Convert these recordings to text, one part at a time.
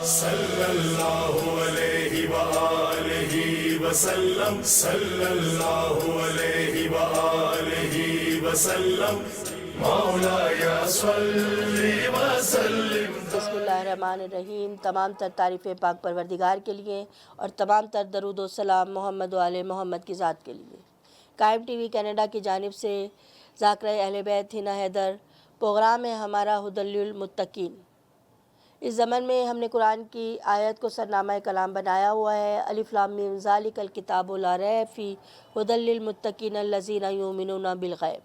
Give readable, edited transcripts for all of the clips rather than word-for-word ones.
صلی اللہ علیہ وآلہ وسلم، صلی اللہ علیہ وآلہ وسلم، مولایا صلی وسلم۔ بسم اللہ الرحمن الرحیم۔ تمام تر تعریف پاک پروردگار کے لیے اور تمام تر درود و سلام محمد و آل محمد کی ذات کے لیے۔ قائم ٹی وی کینیڈا کی جانب سے ذاکرہ اہل بیت حنا حیدر پروگرام ہے ہمارا ہدی للمتقین۔ اس زمن میں ہم نے قرآن کی آیت کو سرنامہ کلام بنایا ہوا ہے۔ الف لام میم ذالک الکتاب لا ریب فیہ ھدی للمتقین الذین یؤمنون بالغیب۔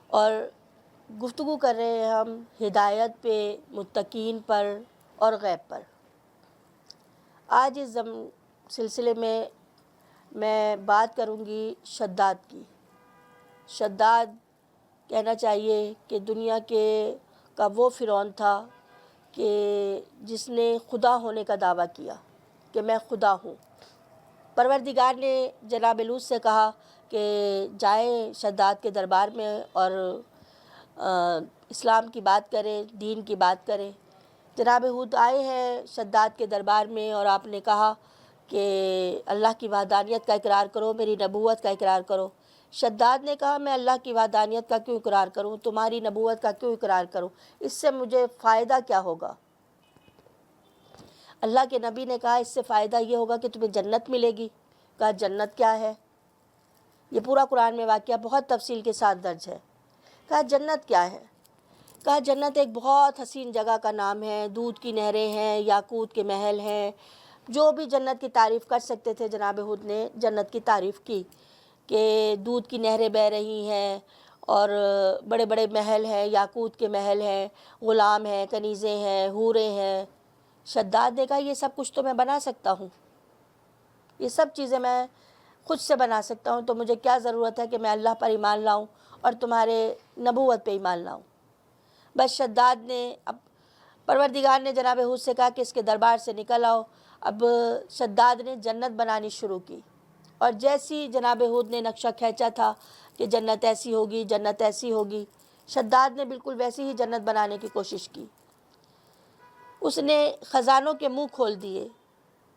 اور گفتگو کر رہے ہیں ہم ہدایت پہ، متقین پر اور غیب پر۔ آج اس سلسلے میں بات کروں گی شداد کی۔ شداد کہنا چاہیے کہ دنیا کا وہ فرعون تھا کہ جس نے خدا ہونے کا دعویٰ کیا کہ میں خدا ہوں۔ پروردگار نے جناب لوط سے کہا کہ جائیں شداد کے دربار میں اور اسلام کی بات کریں، دین کی بات کریں۔ جناب ہود آئے ہیں شداد کے دربار میں اور آپ نے کہا کہ اللہ کی وحدانیت کا اقرار کرو، میری نبوت کا اقرار کرو۔ شداد نے کہا میں اللہ کی وحدانیت کا کیوں اقرار کروں، تمہاری نبوت کا کیوں اقرار کروں، اس سے مجھے فائدہ کیا ہوگا؟ اللہ کے نبی نے کہا اس سے فائدہ یہ ہوگا کہ تمہیں جنت ملے گی۔ کہا جنت کیا ہے؟ یہ پورا قرآن میں واقعہ بہت تفصیل کے ساتھ درج ہے۔ کہا جنت کیا ہے؟ کہا جنت ایک بہت حسین جگہ کا نام ہے، دودھ کی نہریں ہیں، یاقوت کے محل ہیں۔ جو بھی جنت کی تعریف کر سکتے تھے جناب ہود نے جنت کی تعریف کی کہ دودھ کی نہریں بہہ رہی ہیں اور بڑے بڑے محل ہیں، یاقوت کے محل ہیں، غلام ہیں، کنیزیں ہیں، حوریں ہیں۔ شداد نے کہا یہ سب کچھ تو میں بنا سکتا ہوں، یہ سب چیزیں میں خود سے بنا سکتا ہوں، تو مجھے کیا ضرورت ہے کہ میں اللہ پر ایمان لاؤں اور تمہارے نبوت پہ ایمان لاؤں؟ بس شداد نے پروردگار نے جناب ہود سے کہا کہ اس کے دربار سے نکل آؤ۔ اب شداد نے جنت بنانی شروع کی، اور جیسی جناب ہود نے نقشہ کھینچا تھا کہ جنت ایسی ہوگی، جنت ایسی ہوگی، شداد نے بالکل ویسی ہی جنت بنانے کی کوشش کی۔ اس نے خزانوں کے منہ کھول دیے،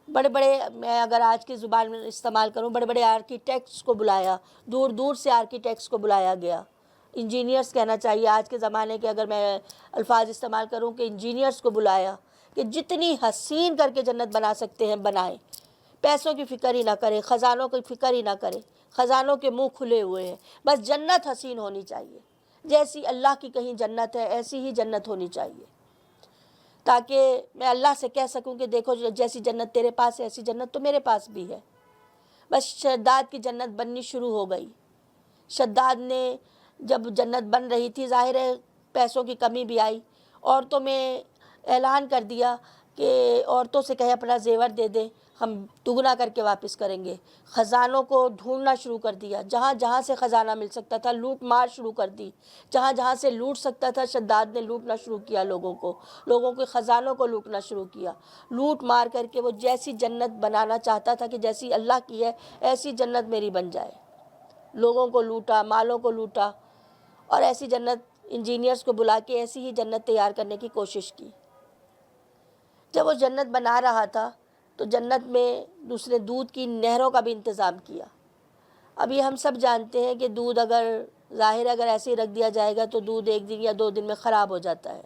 بڑے بڑے، میں اگر آج کی زبان میں استعمال کروں، بڑے بڑے آرکیٹیکٹس کو بلایا، دور دور سے آرکیٹیکٹس کو بلایا گیا، انجینئرز کہنا چاہیے آج کے زمانے کے اگر میں الفاظ استعمال کروں کہ انجینئرز کو بلایا کہ جتنی حسین کر کے جنت بنا سکتے ہیں بنائیں، پیسوں کی فکر ہی نہ کریں، خزانوں کی فکر ہی نہ کریں، خزانوں کے منہ کھلے ہوئے ہیں، بس جنت حسین ہونی چاہیے، جیسی اللہ کی کہیں جنت ہے ایسی ہی جنت ہونی چاہیے، تاکہ میں اللہ سے کہہ سکوں کہ دیکھو جیسی جنت تیرے پاس ہے ایسی جنت تو میرے پاس بھی ہے۔ بس شداد کی جنت بننی شروع ہو گئی۔ شداد نے جب جنت بن رہی تھی، ظاہر ہے پیسوں کی کمی بھی آئی، عورتوں میں اعلان کر دیا کہ عورتوں سے کہے اپنا زیور دے دیں، ہم دگنا کر کے واپس کریں گے۔ خزانوں کو ڈھونڈنا شروع کر دیا، جہاں جہاں سے خزانہ مل سکتا تھا لوٹ مار شروع کر دی، جہاں جہاں سے لوٹ سکتا تھا شداد نے لوٹنا شروع کیا، لوگوں کے خزانوں کو لوٹنا شروع کیا، لوٹ مار کر کے وہ جیسی جنت بنانا چاہتا تھا کہ جیسی اللہ کی ہے ایسی جنت میری بن جائے، لوگوں کو لوٹا، مالوں کو لوٹا، اور ایسی جنت انجینئرز کو بلا کے ایسی ہی جنت تیار کرنے کی کوشش کی۔ جب وہ جنت بنا رہا تھا تو جنت میں اس نے دودھ کی نہروں کا بھی انتظام کیا۔ اب یہ ہم سب جانتے ہیں کہ دودھ اگر ایسے ہی رکھ دیا جائے گا تو دودھ ایک دن یا 2 دن میں خراب ہو جاتا ہے۔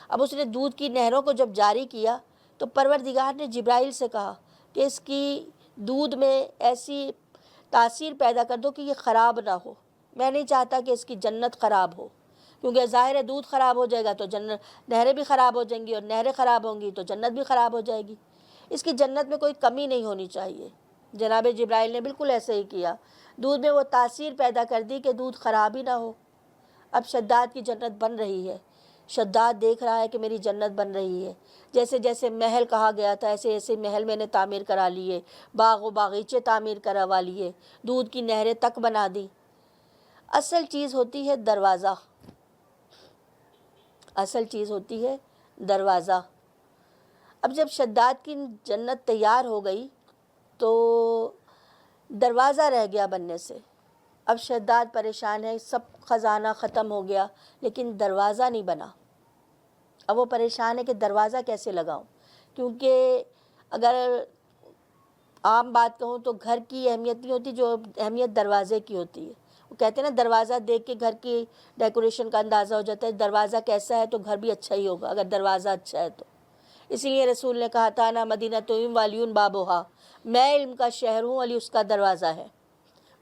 اب اس نے دودھ کی نہروں کو جب جاری کیا تو پروردگار نے جبرائیل سے کہا کہ اس کی دودھ میں ایسی تاثیر پیدا کر دو کہ یہ خراب نہ ہو، میں نہیں چاہتا کہ اس کی جنت خراب ہو، کیونکہ ظاہر ہے دودھ خراب ہو جائے گا تو نہریں بھی خراب ہو جائیں گی، اور نہریں خراب ہوں گی تو جنت بھی خراب ہو جائے گی، اس کی جنت میں کوئی کمی نہیں ہونی چاہیے۔ جناب جبرائیل نے بالکل ایسے ہی کیا، دودھ میں وہ تاثیر پیدا کر دی کہ دودھ خراب ہی نہ ہو۔ اب شداد کی جنت بن رہی ہے، شداد دیکھ رہا ہے کہ میری جنت بن رہی ہے، جیسے جیسے محل کہا گیا تھا ایسے ایسے محل میں نے تعمیر کرا لیے، باغ و باغیچے تعمیر کروا لیے، دودھ کی نہریں تک بنا دی۔ اصل چیز ہوتی ہے دروازہ، اصل چیز ہوتی ہے دروازہ۔ اب جب شداد کی جنت تیار ہو گئی تو دروازہ رہ گیا بننے سے۔ اب شداد پریشان ہے، سب خزانہ ختم ہو گیا لیکن دروازہ نہیں بنا۔ اب وہ پریشان ہے کہ دروازہ کیسے لگاؤں، کیونکہ اگر عام بات کہوں تو گھر کی اہمیت نہیں ہوتی جو اہمیت دروازے کی ہوتی ہے۔ وہ کہتے ہیں نا دروازہ دیکھ کے گھر کی ڈیکوریشن کا اندازہ ہو جاتا ہے، دروازہ کیسا ہے تو گھر بھی اچھا ہی ہوگا اگر دروازہ اچھا ہے تو۔ اسی لیے رسول نے کہا تھا نا مدینہ توم والیون بابوہا، میں علم کا شہر ہوں، علی اس کا دروازہ ہے۔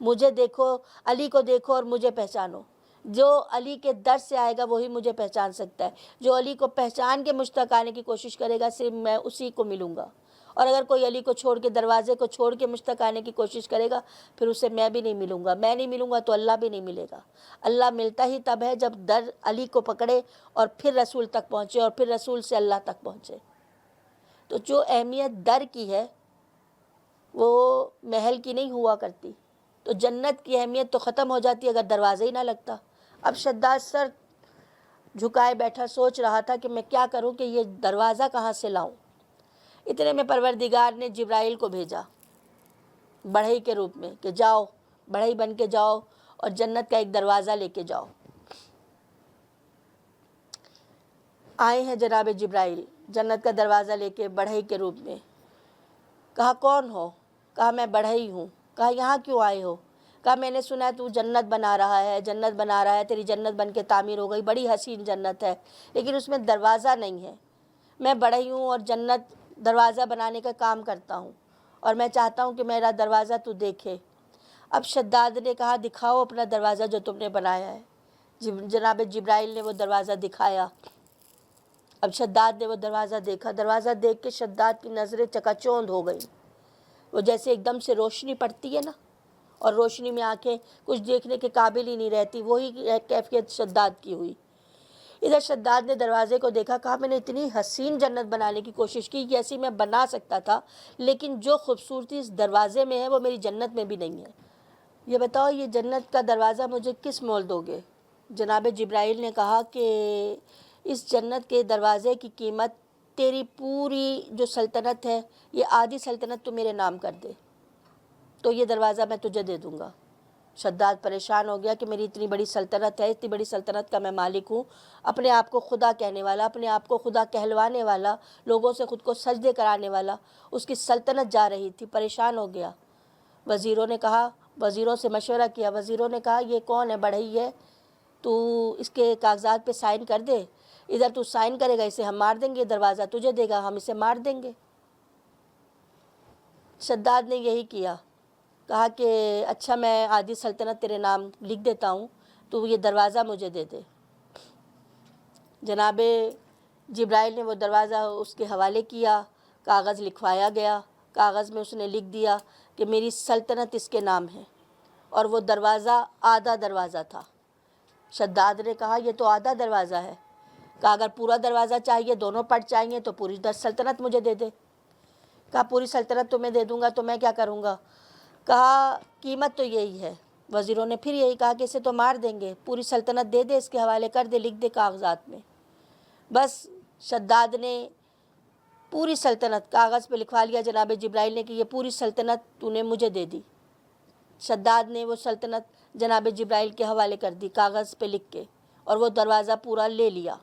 مجھے دیکھو، علی کو دیکھو اور مجھے پہچانو۔ جو علی کے در سے آئے گا وہی مجھے پہچان سکتا ہے، جو علی کو پہچان کے مجھ تک آنے کی کوشش کرے گا صرف میں اسی کو ملوں گا، اور اگر کوئی علی کو چھوڑ کے دروازے کو چھوڑ کے مجھ تک آنے کی کوشش کرے گا پھر اسے میں بھی نہیں ملوں گا، میں نہیں ملوں گا تو اللہ بھی نہیں ملے گا۔ اللہ ملتا ہی تب ہے جب در علی کو پکڑے اور پھر رسول تک پہنچے اور پھر رسول سے اللہ تک پہنچے۔ تو جو اہمیت در کی ہے وہ محل کی نہیں ہوا کرتی، تو جنت کی اہمیت تو ختم ہو جاتی اگر دروازہ ہی نہ لگتا۔ اب شداد سر جھکائے بیٹھا سوچ رہا تھا کہ میں کیا کروں کہ یہ دروازہ کہاں سے لاؤں۔ اتنے میں پروردگار نے جبرائیل کو بھیجا بڑھئی کے روپ میں کہ جاؤ، بڑھئی بن کے جاؤ اور جنت کا ایک دروازہ لے کے جاؤ۔ آئے ہیں جناب جبرائیل جنت کا دروازہ لے کے بڑھئی کے روپ میں۔ کہا کون ہو؟ کہا میں بڑھئی ہوں۔ کہا یہاں کیوں آئے ہو؟ کہا میں نے سنا ہے تو جنت بنا رہا ہے، جنت بنا رہا ہے، تیری جنت بن کے تعمیر ہو گئی، بڑی حسین جنت ہے لیکن اس میں دروازہ نہیں ہے۔ میں بڑھئی ہوں اور جنت دروازہ بنانے کا کام کرتا ہوں اور میں چاہتا ہوں کہ میرا دروازہ تو دیکھے۔ اب شداد نے کہا دکھاؤ اپنا دروازہ جو تم نے بنایا ہے۔ جناب جبرائیل نے وہ دروازہ دکھایا۔ اب شداد نے وہ دروازہ دیکھا، دروازہ دیکھ کے شداد کی نظریں چکا چوند ہو گئی۔ وہ جیسے ایک دم سے روشنی پڑتی ہے نا، اور روشنی میں آنکھیں کچھ دیکھنے کے قابل ہی نہیں رہتی، وہی کیفیت شداد کی ہوئی۔ ادھر شداد نے دروازے کو دیکھا، کہا میں نے اتنی حسین جنت بنانے کی کوشش کی کہ ایسی میں بنا سکتا تھا، لیکن جو خوبصورتی اس دروازے میں ہے وہ میری جنت میں بھی نہیں ہے۔ یہ بتاؤ یہ جنت کا دروازہ مجھے کس مول دو گے؟ جناب جبرائیل نے کہا کہ اس جنت کے دروازے کی قیمت تیری پوری جو سلطنت ہے یہ آدھی سلطنت تو میرے نام کر دے تو یہ دروازہ میں تجھے دے دوں گا۔ شداد پریشان ہو گیا کہ میری اتنی بڑی سلطنت ہے، اتنی بڑی سلطنت کا میں مالک ہوں، اپنے آپ کو خدا کہنے والا، اپنے آپ کو خدا کہلوانے والا، لوگوں سے خود کو سجدے کرانے والا، اس کی سلطنت جا رہی تھی، پریشان ہو گیا۔ وزیروں نے کہا، وزیروں سے مشورہ کیا، وزیروں نے کہا یہ کون ہے؟ بڑھئی ہے، تو اس کے کاغذات پہ سائن کر دے، ادھر تو سائن کرے گا اسے ہم مار دیں گے، دروازہ تجھے دے گا ہم اسے مار دیں گے۔ شداد نے یہی کیا، کہا کہ اچھا میں آدھی سلطنت تیرے نام لکھ دیتا ہوں، تو یہ دروازہ مجھے دے دے۔ جناب جبرائیل نے وہ دروازہ اس کے حوالے کیا، کاغذ لکھوایا گیا، کاغذ میں اس نے لکھ دیا کہ میری سلطنت اس کے نام ہے، اور وہ دروازہ آدھا دروازہ تھا۔ شداد نے کہا یہ تو آدھا دروازہ ہے، کہا اگر پورا دروازہ چاہیے، دونوں پٹ چاہیے تو پوری 10 سلطنت مجھے دے دے۔ کہا پوری سلطنت تمہیں دے دوں گا تو میں کیا کروں گا؟ کہا قیمت تو یہی ہے۔ وزیروں نے پھر یہی کہا کہ اسے تو مار دیں گے، پوری سلطنت دے دے، اس کے حوالے کر دے، لکھ دے کاغذات میں۔ بس شداد نے پوری سلطنت کاغذ پہ لکھوا لیا جناب جبرائیل نے کہ یہ پوری سلطنت تو نے مجھے دے دی۔ شداد نے وہ سلطنت جناب جبرائیل کے حوالے کر دی کاغذ پہ لکھ کے، اور وہ دروازہ پورا لے لیا۔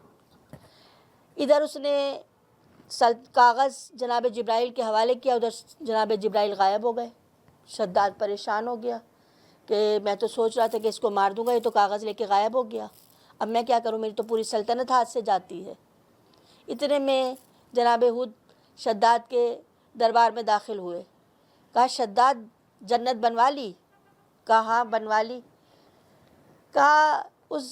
ادھر اس نے کاغذ جناب جبرائیل کے حوالے کیا، ادھر جناب جبرائیل غائب ہو گئے۔ شداد پریشان ہو گیا کہ میں تو سوچ رہا تھا کہ اس کو مار دوں گا، یہ تو کاغذ لے کے غائب ہو گیا، اب میں کیا کروں، میری تو پوری سلطنت ہاتھ سے جاتی ہے۔ اتنے میں جناب ہود شداد کے دربار میں داخل ہوئے۔ کہا شداد جنت بنوا لی؟ کہا ہاں بنوا لی۔ کہا اس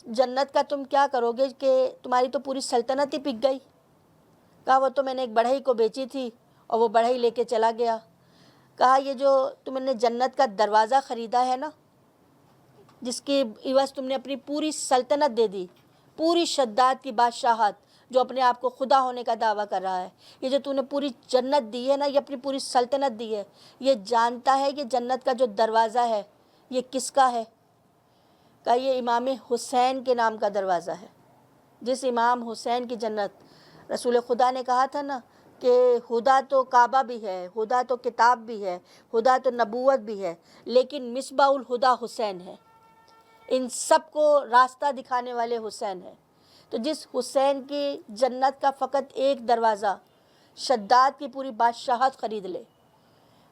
جنت کا تم کیا کرو گے کہ تمہاری تو پوری سلطنت ہی پک گئی؟ کہا وہ تو میں نے ایک بڑھئی کو بیچی تھی اور وہ بڑھئی لے کے چلا گیا۔ کہا یہ جو تم نے جنت کا دروازہ خریدا ہے نا، جس کی عوض تم نے اپنی پوری سلطنت دے دی، پوری شداد کی بادشاہت، جو اپنے آپ کو خدا ہونے کا دعویٰ کر رہا ہے، یہ جو تم نے پوری جنت دی ہے نا، یہ اپنی پوری سلطنت دی ہے، یہ جانتا ہے کہ جنت کا جو دروازہ ہے یہ کس کا ہے؟ کہا یہ امام حسین کے نام کا دروازہ ہے۔ جس امام حسین کی جنت رسول خدا نے کہا تھا نا کہ خدا تو کعبہ بھی ہے، خدا تو کتاب بھی ہے، خدا تو نبوت بھی ہے، لیکن مصباح الہدیٰ حسین ہے، ان سب کو راستہ دکھانے والے حسین ہیں۔ تو جس حسین کی جنت کا فقط ایک دروازہ شداد کی پوری بادشاہت خرید لے،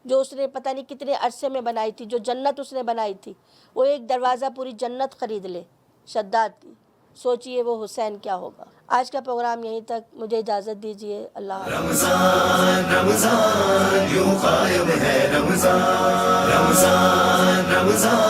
جو اس نے پتہ نہیں کتنے عرصے میں بنائی تھی، جو جنت اس نے بنائی تھی، وہ ایک دروازہ پوری جنت خرید لے شداد کی، سوچئے وہ حسین کیا ہوگا۔ آج کا پروگرام یہیں تک، مجھے اجازت دیجیے، اللہ حافظ۔ رمضان رمضان یوں قائم ہے رمضان رمضان رمضان